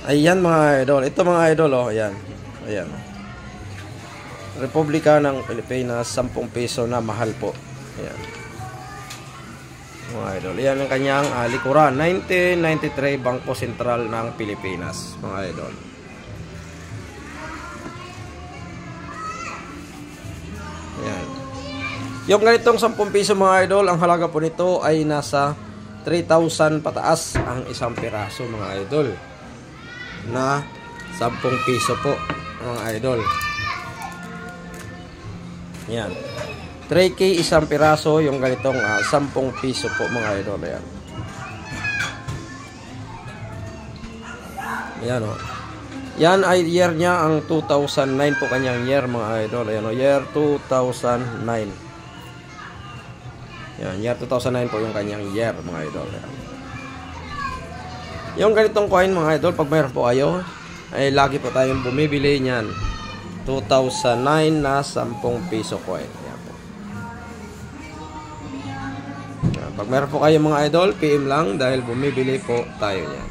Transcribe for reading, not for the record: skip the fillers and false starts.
Ayan mga idol. Ito mga idol, oh. Ayan. Ayan. Republika ng Pilipinas, 10 piso na mahal po. Ayan. Mga idol. Ayan ang kanyang likuran. 1993 Bangko Sentral ng Pilipinas. Mga idol. Ayan. Yung ganitong 10 piso mga idol, ang halaga po nito ay nasa 3,000 pataas ang isang piraso mga idol. Na 10 piso po mga idol. Yan. 3K isang piraso yung ganitong 10 piso po mga idol. Yan. Yan o. Yan ay year niya ang 2009 po kanyang year mga idol. Ayan o. Year 2009. Yan. Year 2009 po yung kanyang year mga idol. Yan. Yung ganitong coin mga idol, pag mayroon po kayo, ay lagi po tayong bumibili niyan. 2009 na 10 piso coin. Yan po. Yan. Pag mayroon po kayo mga idol, PM lang dahil bumibili po tayo niyan.